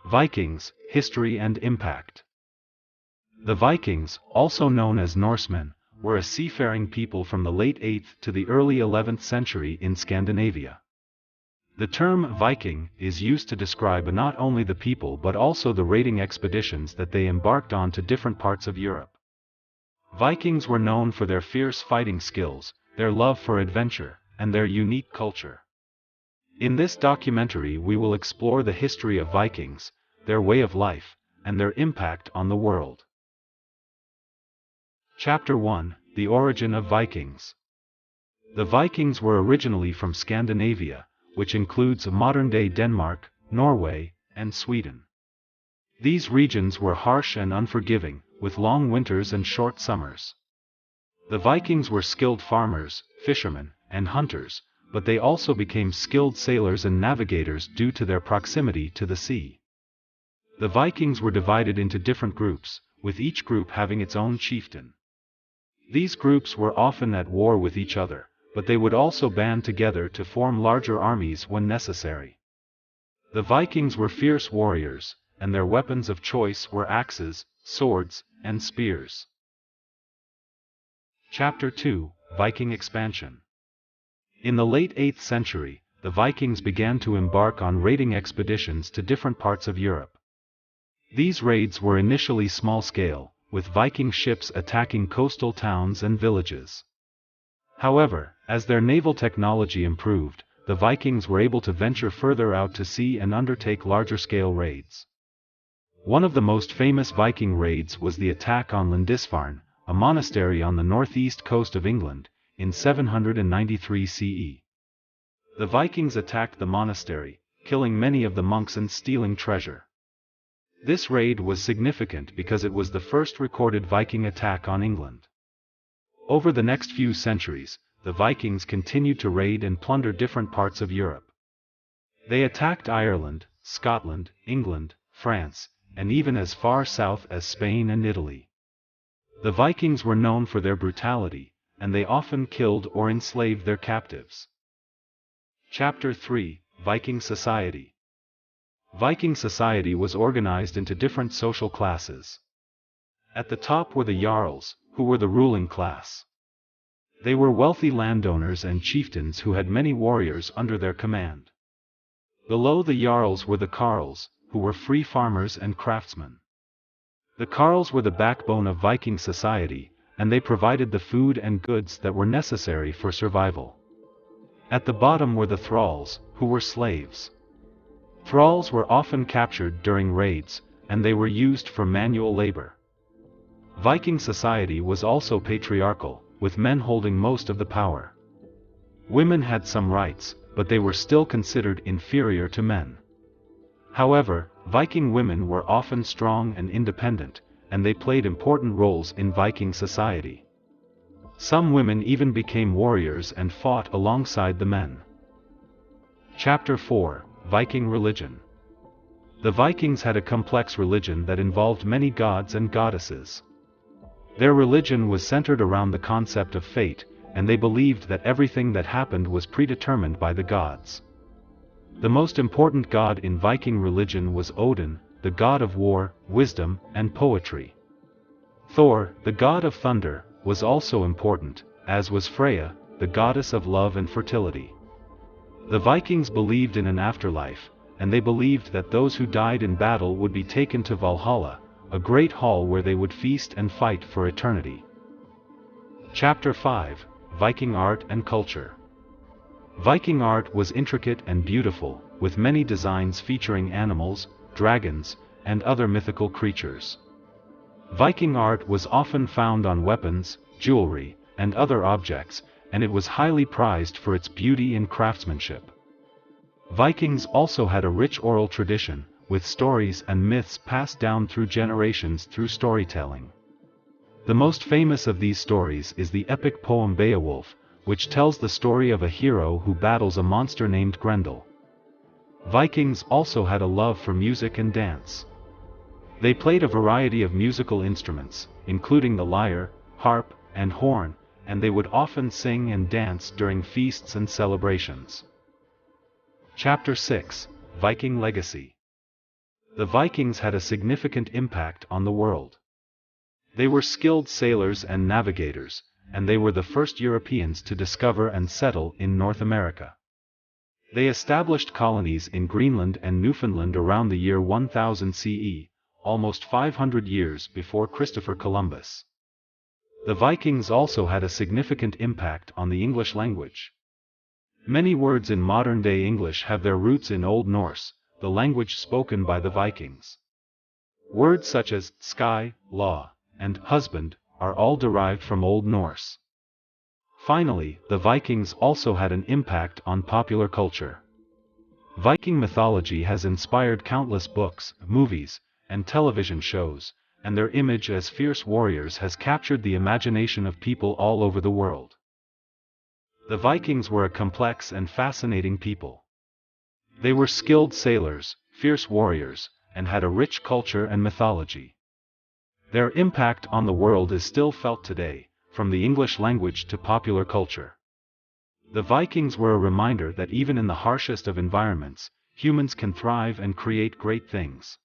Vikings, History and Impact. The Vikings, also known as Norsemen, were a seafaring people from the late 8th to the early 11th century in Scandinavia. The term Viking is used to describe not only the people but also the raiding expeditions that they embarked on to different parts of Europe. Vikings were known for their fierce fighting skills, their love for adventure, and their unique culture. In this documentary we will explore the history of Vikings, their way of life, and their impact on the world. Chapter 1: The Origin of Vikings. The Vikings were originally from Scandinavia, which includes modern-day Denmark, Norway, and Sweden. These regions were harsh and unforgiving, with long winters and short summers. The Vikings were skilled farmers, fishermen, and hunters, but they also became skilled sailors and navigators due to their proximity to the sea. The Vikings were divided into different groups, with each group having its own chieftain. These groups were often at war with each other, but they would also band together to form larger armies when necessary. The Vikings were fierce warriors, and their weapons of choice were axes, swords, and spears. Chapter 2: Viking Expansion. In the late 8th century, the Vikings began to embark on raiding expeditions to different parts of Europe. These raids were initially small-scale, with Viking ships attacking coastal towns and villages. However, as their naval technology improved, the Vikings were able to venture further out to sea and undertake larger-scale raids. One of the most famous Viking raids was the attack on Lindisfarne, a monastery on the northeast coast of England, in 793 CE. The Vikings attacked the monastery, killing many of the monks and stealing treasure. This raid was significant because it was the first recorded Viking attack on England. Over the next few centuries, the Vikings continued to raid and plunder different parts of Europe. They attacked Ireland, Scotland, England, France, and even as far south as Spain and Italy. The Vikings were known for their brutality, and they often killed or enslaved their captives. Chapter 3: Viking Society. Viking society was organized into different social classes. At the top were the Jarls, who were the ruling class. They were wealthy landowners and chieftains who had many warriors under their command. Below the Jarls were the Carls, who were free farmers and craftsmen. The Carls were the backbone of Viking society, and they provided the food and goods that were necessary for survival. At the bottom were the Thralls, who were slaves. Thralls were often captured during raids, and they were used for manual labor. Viking society was also patriarchal, with men holding most of the power. Women had some rights, but they were still considered inferior to men. However, Viking women were often strong and independent, and they played important roles in Viking society. Some women even became warriors and fought alongside the men. Chapter 4: Viking Religion. The Vikings had a complex religion that involved many gods and goddesses. Their religion was centered around the concept of fate, and they believed that everything that happened was predetermined by the gods. The most important god in Viking religion was Odin, the god of war, wisdom, and poetry. Thor, the god of thunder, was also important, as was Freya, the goddess of love and fertility. The Vikings believed in an afterlife, and they believed that those who died in battle would be taken to Valhalla, a great hall where they would feast and fight for eternity. Chapter 5: Viking Art and Culture. Viking art was intricate and beautiful, with many designs featuring animals, dragons, and other mythical creatures. Viking art was often found on weapons, jewelry, and other objects, and it was highly prized for its beauty and craftsmanship. Vikings also had a rich oral tradition, with stories and myths passed down through generations through storytelling. The most famous of these stories is the epic poem Beowulf, which tells the story of a hero who battles a monster named Grendel. Vikings also had a love for music and dance. They played a variety of musical instruments, including the lyre, harp, and horn, and they would often sing and dance during feasts and celebrations. Chapter 6: Viking Legacy. The Vikings had a significant impact on the world. They were skilled sailors and navigators, and they were the first Europeans to discover and settle in North America. They established colonies in Greenland and Newfoundland around the year 1000 CE, almost 500 years before Christopher Columbus. The Vikings also had a significant impact on the English language. Many words in modern-day English have their roots in Old Norse, the language spoken by the Vikings. Words such as sky, law, and husband are all derived from Old Norse. Finally, the Vikings also had an impact on popular culture. Viking mythology has inspired countless books, movies, and television shows, and their image as fierce warriors has captured the imagination of people all over the world. The Vikings were a complex and fascinating people. They were skilled sailors, fierce warriors, and had a rich culture and mythology. Their impact on the world is still felt today, from the English language to popular culture. The Vikings were a reminder that even in the harshest of environments, humans can thrive and create great things.